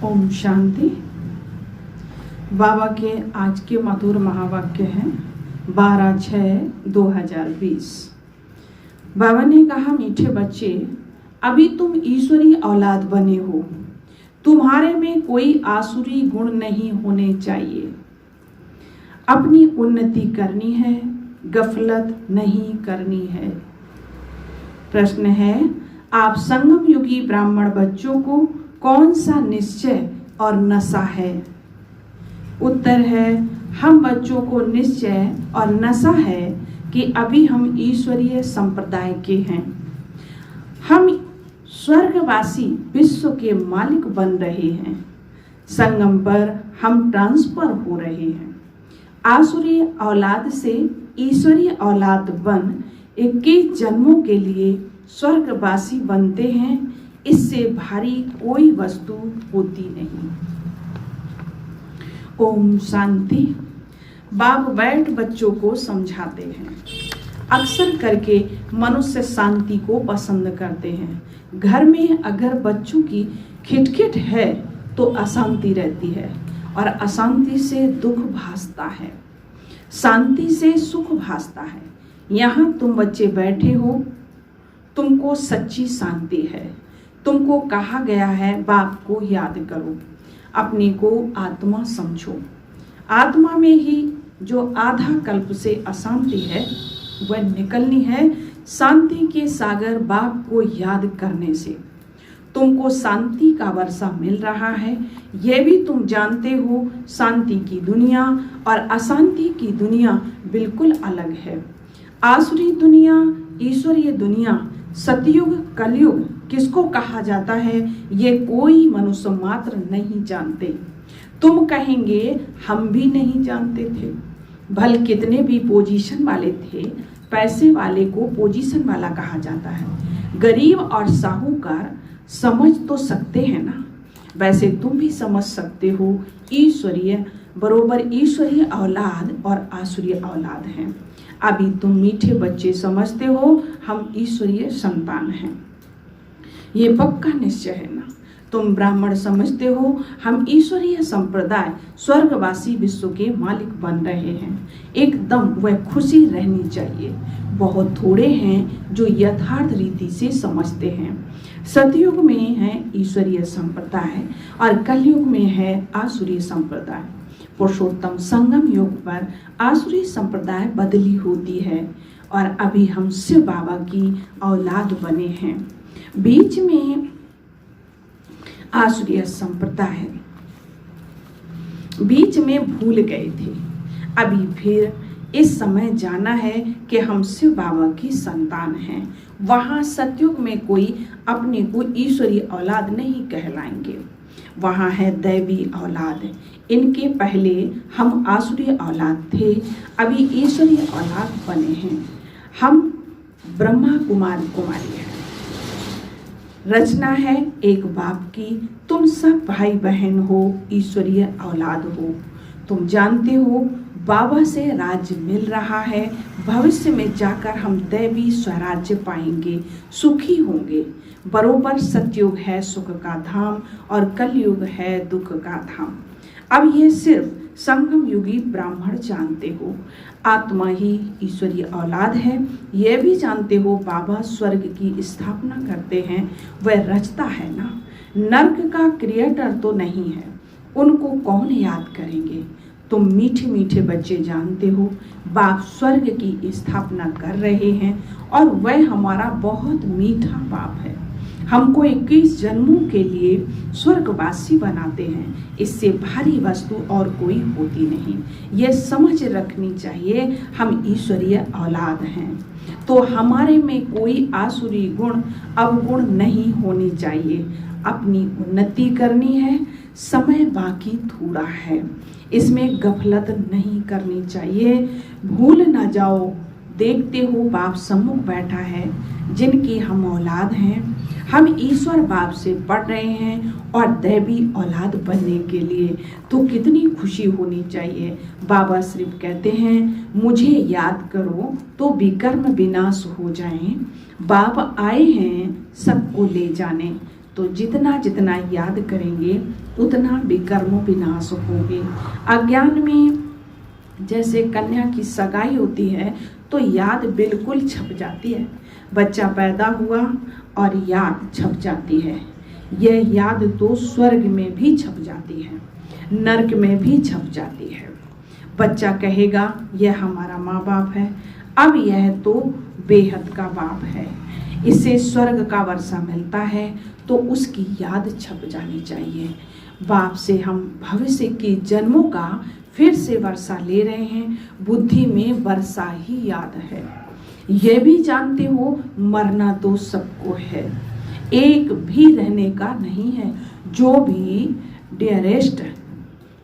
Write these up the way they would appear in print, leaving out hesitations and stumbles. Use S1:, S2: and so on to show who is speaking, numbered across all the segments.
S1: ओम शांति। बाबा के आज के मधुर महावाक्य हैं 12/6/2020। बाबा ने कहा, मीठे बच्चे, अभी तुम ईश्वरी औलाद बने हो। तुम्हारे में कोई आसुरी गुण नहीं होने चाहिए। अपनी उन्नति करनी है, गफलत नहीं करनी है। प्रश्न है, आप संगम युगी ब्राह्मण बच्चों को कौन सा निश्चय और नशा है? उत्तर है, हम बच्चों को निश्चय और नशा है कि अभी हम ईश्वरीय संप्रदाय के हैं। हम स्वर्गवासी विश्व के मालिक बन रहे हैं। संगम पर हम ट्रांसफर हो रहे हैं। आसुरी औलाद से ईश्वरीय औलाद बन 21 जन्मों के लिए स्वर्गवासी बनते हैं। इससे भारी कोई वस्तु होती नहीं। ओम शांति। बाप बैठ बच्चों को समझाते हैं। अक्सर करके मनुष्य शांति को पसंद करते हैं। घर में अगर बच्चों की खिटखिट है तो अशांति रहती है और अशांति से दुख भासता है, शांति से सुख भासता है। यहाँ तुम बच्चे बैठे हो, तुमको सच्ची शांति है। तुमको कहा गया है बाप को याद करो, अपने को आत्मा समझो। आत्मा में ही जो आधा कल्प से अशांति है वह निकलनी है शांति के सागर बाप को याद करने से। तुमको शांति का वर्षा मिल रहा है, यह भी तुम जानते हो। शांति की दुनिया और अशांति की दुनिया बिल्कुल अलग है। आसुरी दुनिया, ईश्वरीय दुनिया, सतयुग, कलयुग किसको कहा जाता है, ये कोई मनुष्य मात्र नहीं जानते। तुम कहेंगे हम भी नहीं जानते थे। भले कितने भी पोजीशन वाले थे, पैसे वाले को पोजीशन वाला कहा जाता है। गरीब और साहूकार समझ तो सकते हैं ना। वैसे तुम भी समझ सकते हो, ईश्वरीय बरोबर ईश्वरीय औलाद और आसुरी औलाद हैं। अभी तुम मीठे बच्चे समझते हो हम ईश्वरीय संतान हैं, ये पक्का निश्चय है ना। तुम ब्राह्मण समझते हो हम ईश्वरीय संप्रदाय स्वर्गवासी विश्व के मालिक बन रहे हैं। एकदम वह खुशी रहनी चाहिए। बहुत थोड़े हैं जो यथार्थ रीति से समझते हैं। सतयुग में है ईश्वरीय संप्रदाय और कलयुग में है आसुरी संप्रदाय। पुरुषोत्तम संगम युग पर आसुरी संप्रदाय बदली होती है और अभी हम शिव बाबा की औलाद बने हैं। बीच में आसुरी संप्रदाय बीच में भूल गए थे। अभी फिर इस समय जाना है कि हम शिव बाबा की संतान हैं। वहाँ सतयुग में कोई अपने को ईश्वरीय औलाद नहीं कहलाएंगे, वहाँ है दैवी औलाद। इनके पहले हम आसुरी औलाद थे, अभी ईश्वरीय औलाद बने हैं। हम ब्रह्मा कुमार कुमारी हैं। रचना है एक बाप की। तुम सब भाई बहन हो, ईश्वरीय औलाद हो। तुम जानते हो बाबा से राज्य मिल रहा है। भविष्य में जाकर हम दैवी स्वराज्य पाएंगे, सुखी होंगे। बरोबर सतयुग है सुख का धाम और कलयुग है दुख का धाम। अब ये सिर्फ संगम युगी ब्राह्मण जानते हो। आत्मा ही ईश्वरीय औलाद है। यह भी जानते हो बाबा स्वर्ग की स्थापना करते हैं, वह रचता है ना। नर्क का क्रिएटर तो नहीं है, उनको कौन याद करेंगे। तुम मीठे मीठे बच्चे जानते हो बाप स्वर्ग की स्थापना कर रहे हैं और वह हमारा बहुत मीठा बाप है। हमको 21 जन्मों के लिए स्वर्गवासी बनाते हैं। इससे भारी वस्तु और कोई होती नहीं। ये समझ रखनी चाहिए हम ईश्वरीय औलाद हैं, तो हमारे में कोई आसुरी गुण अवगुण नहीं होनी चाहिए। अपनी उन्नति करनी है, समय बाकी थोड़ा है, इसमें गफलत नहीं करनी चाहिए। भूल ना जाओ, देखते हो बाप सम्मुख बैठा है, जिनकी हम औलाद हैं। हम ईश्वर बाप से पढ़ रहे हैं और दैवी औलाद बनने के लिए तो कितनी खुशी होनी चाहिए। बाबा सिर्फ कहते हैं मुझे याद करो तो विकर्म विनाश हो जाएं। बाप आए हैं सबको ले जाने, तो जितना जितना याद करेंगे उतना बेकर्मों विनाश होंगे। अज्ञान में जैसे कन्या की सगाई होती है तो याद बिल्कुल छप जाती है। बच्चा पैदा हुआ और याद छप जाती है। यह याद तो स्वर्ग में भी छप जाती है, नरक में भी छप जाती है। बच्चा कहेगा यह हमारा माँ बाप है, अब यह तो बेहद का बाप है, इसे स्वर्ग का वर्षा मिलता है, तो उसकी याद छप जानी चाहिए। बाप से हम भविष्य के जन्मों का फिर से वर्षा ले रहे हैं। बुद्धि में वर्षा ही याद है। यह भी जानते हो मरना तो सबको है, एक भी रहने का नहीं है। जो भी डियरेस्ट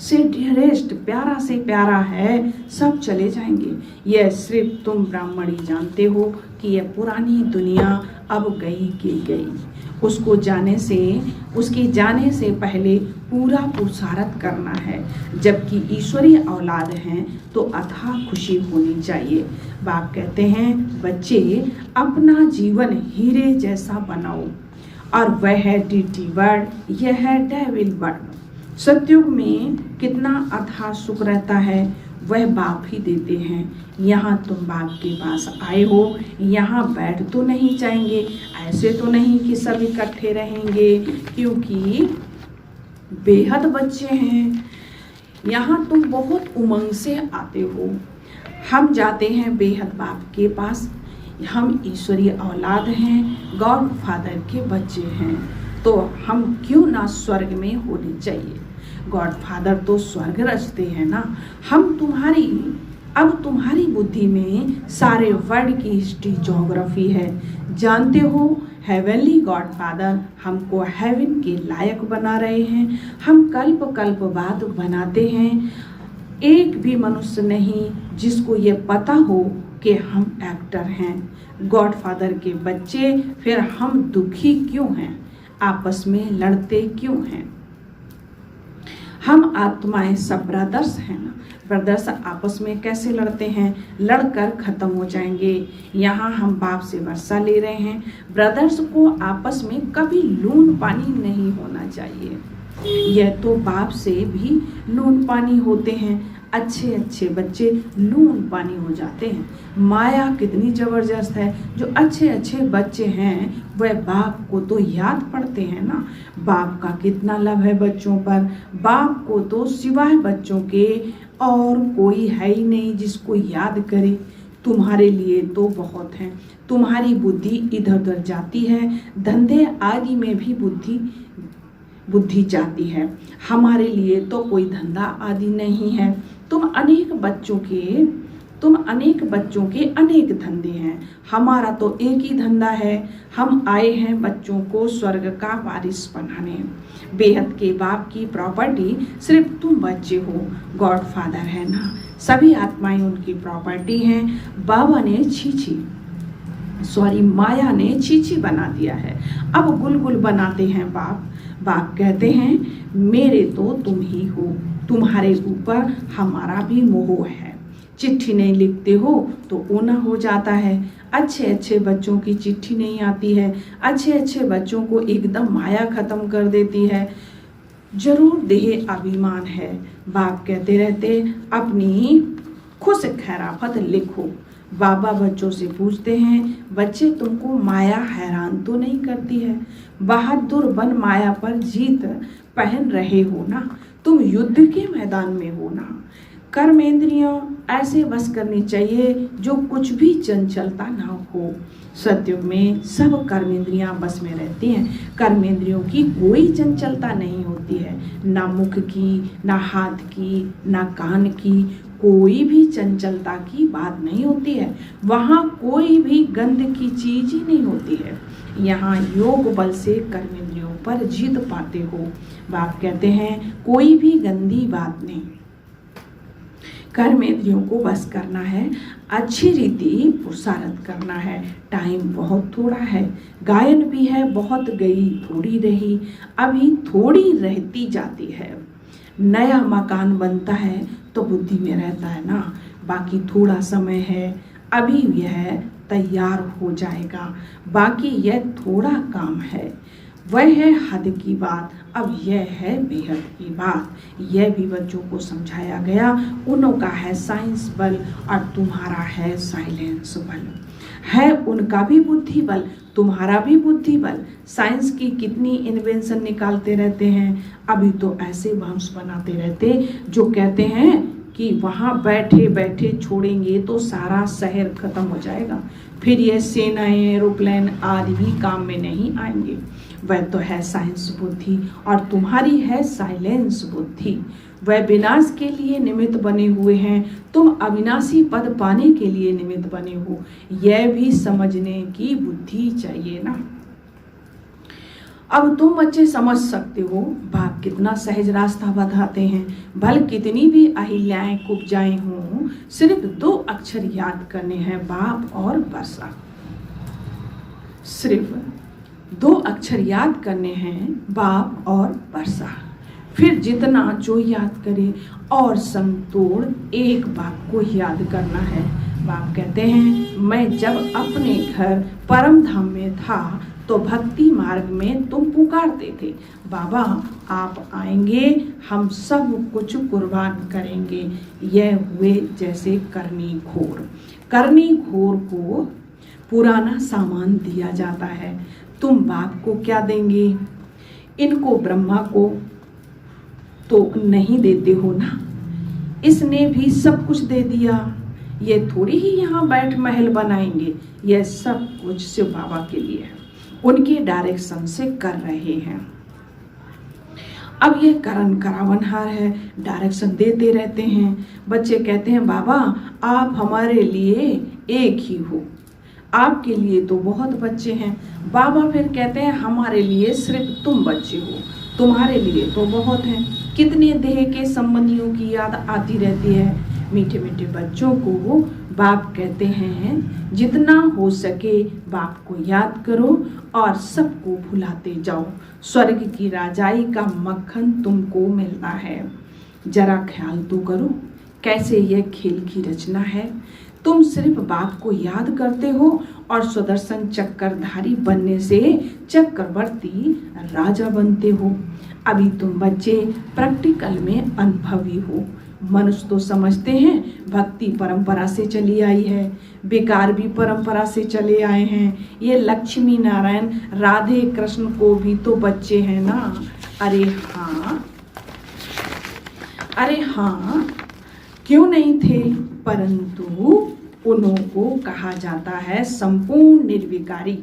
S1: से डियरेस्ट, प्यारा से प्यारा है, सब चले जाएंगे। यह सिर्फ तुम ब्राह्मण ही जानते हो कि यह पुरानी दुनिया अब गई की गई। उसको उसके जाने से पहले पूरा पुरुषार्थ करना है। जबकि ईश्वरीय औलाद हैं तो अथाह खुशी होनी चाहिए। बाप कहते हैं बच्चे अपना जीवन हीरे जैसा बनाओ, और वह है डीटी वर्ड, यह है डेविल वर्ड। सतयुग में कितना अथाह सुख रहता है वह बाप ही देते हैं। यहाँ तुम बाप के पास आए हो, यहाँ बैठ तो नहीं जाएंगे, ऐसे तो नहीं कि सब इकट्ठे रहेंगे, क्योंकि बेहद बच्चे हैं। यहाँ तुम बहुत उमंग से आते हो। हम जाते हैं बेहद बाप के पास। हम ईश्वरीय औलाद हैं, गॉड फादर के बच्चे हैं, तो हम क्यों ना स्वर्ग में होने चाहिए। गॉड फादर तो स्वर्ग रचते हैं ना। अब तुम्हारी बुद्धि में सारे वर्ल्ड की हिस्ट्री ज्योग्राफी है। जानते हो हेवनली गॉड फादर हमको हेवन के लायक बना रहे हैं। हम कल्प कल्प बाद बनाते हैं। एक भी मनुष्य नहीं जिसको ये पता हो कि हम एक्टर हैं, गॉड फादर के बच्चे। फिर हम दुखी क्यों हैं, आपस में लड़ते क्यों हैं। हम आत्माएं सब ब्रदर्स हैं ना। ब्रदर्स आपस में कैसे लड़ते हैं, लड़कर खत्म हो जाएंगे। यहाँ हम बाप से वर्षा ले रहे हैं। ब्रदर्स को आपस में कभी लून पानी नहीं होना चाहिए। यह तो बाप से भी लून पानी होते हैं। अच्छे अच्छे बच्चे लून पानी हो जाते हैं। माया कितनी जबरदस्त है। जो अच्छे अच्छे बच्चे हैं वह बाप को तो याद पड़ते हैं ना। बाप का कितना लव है बच्चों पर। बाप को तो सिवाय बच्चों के और कोई है ही नहीं जिसको याद करे। तुम्हारे लिए तो बहुत हैं। तुम्हारी बुद्धि इधर उधर जाती है, धंधे आदि में भी बुद्धि जाती है। हमारे लिए तो कोई धंधा आदि नहीं है। तुम अनेक बच्चों के अनेक धंधे हैं। हमारा तो एक ही धंधा है। हम आए हैं बच्चों को स्वर्ग का वारिस बनाने। बेहद के बाप की प्रॉपर्टी सिर्फ तुम बच्चे हो। गॉड फादर है ना, सभी आत्माएं उनकी प्रॉपर्टी हैं। माया ने छीछी बना दिया है। अब गुलगुल बनाते हैं बाप। बाप कहते हैं मेरे तो तुम ही हो, तुम्हारे ऊपर हमारा भी मोह है। चिट्ठी नहीं लिखते हो तो ओना हो जाता है। अच्छे अच्छे बच्चों की चिट्ठी नहीं आती है। अच्छे अच्छे बच्चों को एकदम माया खत्म कर देती है। जरूर देह अभिमान है। बाप कहते रहते अपनी खुश खैराफत लिखो। बाबा बच्चों से पूछते हैं बच्चे तुमको माया हैरान तो नहीं करती है। बहादुर बन माया पर जीत पहन रहे हो ना। तुम युद्ध के मैदान में हो ना। कर्मेंद्रियों ऐसे बस करनी चाहिए जो कुछ भी चंचलता ना हो। सतयुग में सब कर्मेंद्रियां बस में रहती हैं। कर्मेंद्रियों की कोई चंचलता नहीं होती है, ना मुख की, ना हाथ की, ना कान की, कोई भी चंचलता की बात नहीं होती है। वहाँ कोई भी गंध की चीज ही नहीं होती है। यहाँ योग बल से कर्मेंद्रियों पर जीत पाते हो। बाप कहते हैं कोई भी गंदी बात नहीं। कर्मेंद्रियों को बस करना है, अच्छी रीति पुरुषार्थ करना है। टाइम बहुत थोड़ा है। गायन भी है, बहुत गई थोड़ी रही, अभी थोड़ी रहती जाती है। नया मकान बनता है तो बुद्धि में रहता है ना, बाकी थोड़ा समय है, अभी यह तैयार हो जाएगा, बाकी यह थोड़ा काम है। वह है हद की बात, अब यह है बेहद की बात। यह भी बच्चों को समझाया गया। उनका है साइंस बल और तुम्हारा है साइलेंस बल। है उनका भी बुद्धि बल, तुम्हारा भी बुद्धि बल। साइंस की कितनी इन्वेंशन निकालते रहते हैं। अभी तो ऐसे बम्स बनाते रहते जो कहते हैं कि वहाँ बैठे बैठे छोड़ेंगे तो सारा शहर खत्म हो जाएगा, फिर ये सेनाएं एरोप्लेन आदि भी काम में नहीं आएंगे। वह तो है साइंस बुद्धि और तुम्हारी है साइलेंस बुद्धि। वह विनाश के लिए निमित्त बने हुए हैं, तुम अविनाशी पद पाने के लिए निमित्त बने हो। यह भी समझने की बुद्धि चाहिए ना। अब तुम बच्चे समझ सकते हो बाप कितना सहज रास्ता बताते हैं। भल कितनी भी अहिल्याएं कुब्जाएं हों, सिर्फ 2 अक्षर याद करने हैं, बाप और वर्षा। सिर्फ 2 अक्षर याद करने हैं, बाप और वर्षा। फिर जितना जो याद करे और संतोड़ एक बाप को याद करना है। बाप कहते हैं, मैं जब अपने घर परम धाम में था तो भक्ति मार्ग में तुम पुकारते थे, बाबा आप आएंगे, हम सब कुछ कुर्बान करेंगे। यह हुए जैसे करनी घोर। करनी घोर को पुराना सामान दिया जाता है। तुम बाप को क्या देंगे? इनको ब्रह्मा को तो नहीं देते हो ना। इसने भी सब कुछ दे दिया। ये थोड़ी ही यहाँ बैठ महल बनाएंगे। यह सब कुछ शिव बाबा के लिए है, उनके डायरेक्शन से कर रहे हैं। अब ये करण करावनहार है, डायरेक्शन देते रहते हैं। बच्चे कहते हैं, बाबा आप हमारे लिए एक ही हो, आपके लिए तो बहुत बच्चे हैं। बाबा फिर कहते हैं, हमारे लिए सिर्फ तुम बच्चे हो, तुम्हारे लिए तो बहुत हैं। कितने देह के संबंधियों की याद आती रहती है। मीठे मीठे बच्चों को बाप कहते हैं, जितना हो सके बाप को याद करो और सबको भुलाते जाओ। स्वर्ग की राजाई का मक्खन तुमको मिलना है। जरा ख्याल तो करो कैसे यह खेल की रचना है। तुम सिर्फ बाप को याद करते हो और सुदर्शन चक्रधारी बनने से चक्रवर्ती राजा बनते हो। अभी तुम बच्चे प्रैक्टिकल में अनुभवी हो। मनुष्य तो समझते हैं भक्ति परंपरा से चली आई है, विकार भी परंपरा से चले आए हैं। ये लक्ष्मी नारायण राधे कृष्ण को भी तो बच्चे हैं ना। अरे हाँ क्यों नहीं थे, परंतु उन्हों को कहा जाता है संपूर्ण निर्विकारी।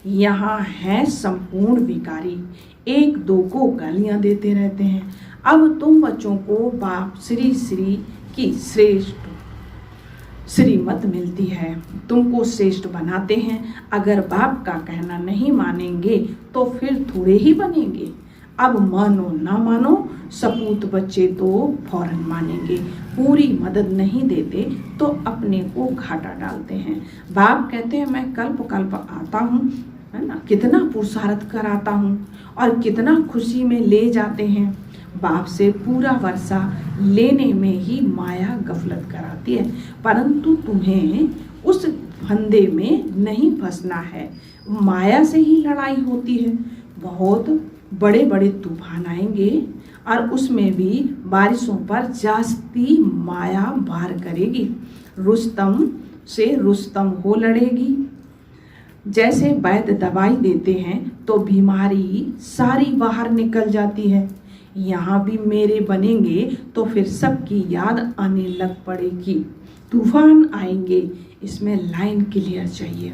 S1: यहाँ है संपूर्ण विकारी, 1-2 को गालियां देते रहते हैं। अब तुम बच्चों को बाप श्री श्री की श्रेष्ठ श्रीमत मिलती है, तुमको श्रेष्ठ बनाते हैं। अगर बाप का कहना नहीं मानेंगे तो फिर थोड़े ही बनेंगे। अब मानो ना मानो, सपूत बच्चे तो फौरन मानेंगे। पूरी मदद नहीं देते तो अपने को घाटा डालते हैं। बाप कहते हैं, मैं कल्प कल्प आता हूँ, है ना, कितना पुरुषार्थ कराता हूँ और कितना खुशी में ले जाते हैं। बाप से पूरा वर्षा लेने में ही माया गफलत कराती है, परंतु तुम्हें उस फंदे में नहीं फंसना है। माया से ही लड़ाई होती है। बहुत बड़े बड़े तूफान आएंगे और उसमें भी बारिशों पर जास्ती माया वार करेगी। रुस्तम से रुस्तम हो लड़ेगी। जैसे वैद्य दवाई देते हैं तो बीमारी सारी बाहर निकल जाती है। यहाँ भी मेरे बनेंगे तो फिर सबकी याद आने लग पड़ेगी। तूफान आएंगे, इसमें लाइन क्लियर चाहिए।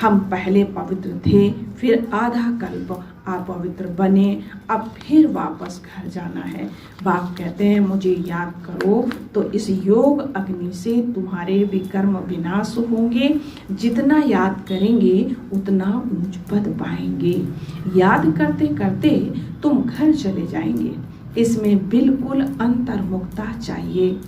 S1: हम पहले पवित्र थे, फिर आधा कल्प अपवित्र बने, अब फिर वापस घर जाना है। बाप कहते हैं, मुझे याद करो तो इस योग अग्नि से तुम्हारे विकर्म विनाश होंगे। जितना याद करेंगे उतना ऊंच पद पाएंगे। याद करते करते तुम घर चले जाएंगे। इसमें बिल्कुल अंतर्मुखता चाहिए।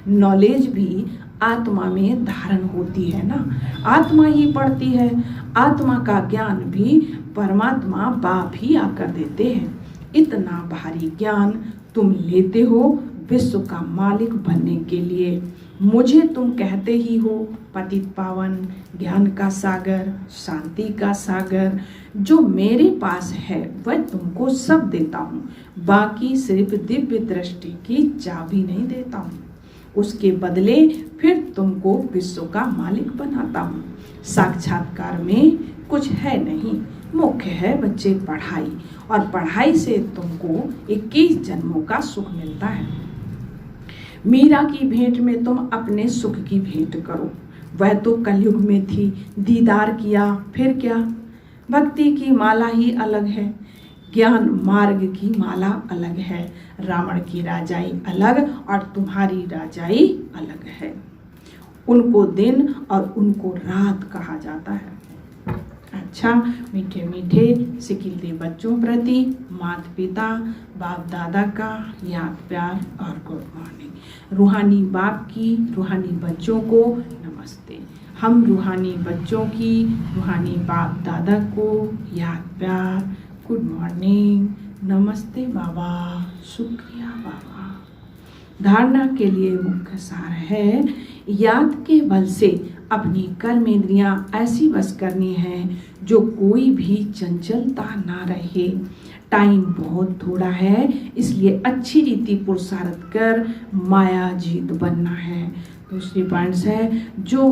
S1: नॉलेज भी आत्मा में धारण होती है ना, आत्मा ही पढ़ती है। आत्मा का ज्ञान भी परमात्मा बाप ही आकर देते हैं। इतना भारी ज्ञान तुम लेते हो विश्व का मालिक बनने के लिए। मुझे तुम कहते ही हो पतित पावन, ज्ञान का सागर, शांति का सागर। जो मेरे पास है वह तुमको सब देता हूँ, बाकी सिर्फ दिव्य दृष्टि की चाबी नहीं देता हूँ। उसके बदले फिर तुमको विश्व का मालिक बनाता हूँ। साक्षात्कार में कुछ है नहीं, मुख्य है बच्चे पढ़ाई, और पढ़ाई से तुमको 21 जन्मों का सुख मिलता है। मीरा की भेंट में तुम अपने सुख की भेंट करो। वह तो कलयुग में थी, दीदार किया, फिर क्या। भक्ति की माला ही अलग है, ज्ञान मार्ग की माला अलग है। रावण की राजाई अलग और तुम्हारी राजाई अलग है। उनको दिन और उनको रात कहा जाता है। अच्छा, मीठे मीठे सिकिलते बच्चों प्रति माता पिता बाप दादा का याद प्यार और गुड मॉर्निंग। रूहानी बाप की रूहानी बच्चों को नमस्ते। हम रूहानी बच्चों की रूहानी बाप दादा को याद प्यार, गुड मॉर्निंग, नमस्ते बाबा, शुक्रिया बाबा। धारणा के लिए मुख्य सार है, याद के बल से अपनी कर्मेंद्रियां ऐसी बस करनी है जो कोई भी चंचलता ना रहे। टाइम बहुत थोड़ा है, इसलिए अच्छी रीति पुरुषार्थ कर माया जीत बनना है। दूसरी पॉइंट्स है, जो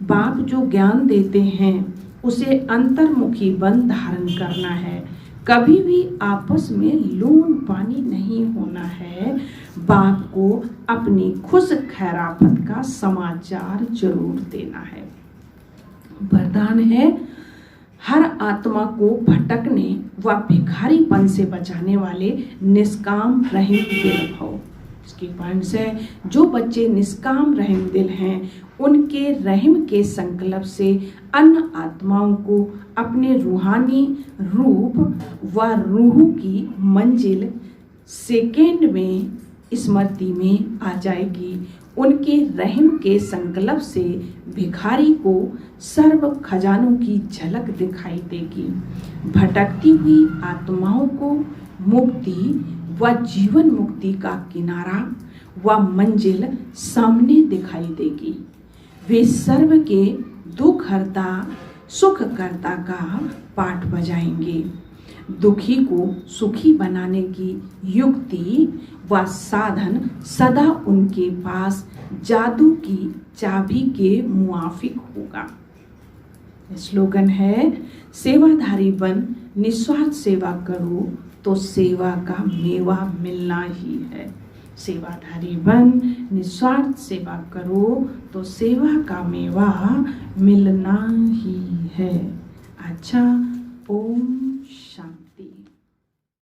S1: बाप जो ज्ञान देते हैं उसे अंतर्मुखी बन धारण करना है। कभी भी आपस में लून पानी नहीं होना है। बाप को अपनी खुश खैराफत का समाचार जरूर देना है। वरदान है, हर आत्मा को भटकने व भिखारीपन से बचाने वाले निष्काम रहीम दिल भव। इसकी पॉइंट्स है, जो बच्चे निष्काम रहीम दिल हैं उनके रहीम के संकल्प से अन्य आत्माओं को अपने रूहानी रूप व रूह की मंजिल सेकेंड में स्मृति में आ जाएगी। उनके रहीम के संकल्प से भिखारी को सर्व खजानों की झलक दिखाई देगी। भटकती हुई आत्माओं को मुक्ति व जीवन मुक्ति का किनारा व मंजिल सामने दिखाई देगी। वे सर्व के दुख हरता सुख करता का पाठ बजाएंगे। दुखी को सुखी बनाने की युक्ति व साधन सदा उनके पास जादू की चाबी के मुआफिक होगा। स्लोगन है, सेवाधारी बन निस्वार्थ सेवा करो तो सेवा का मेवा मिलना ही है। सेवाधारी बन निस्वार्थ सेवा करो तो सेवा का मेवा मिलना ही है। अच्छा, ओम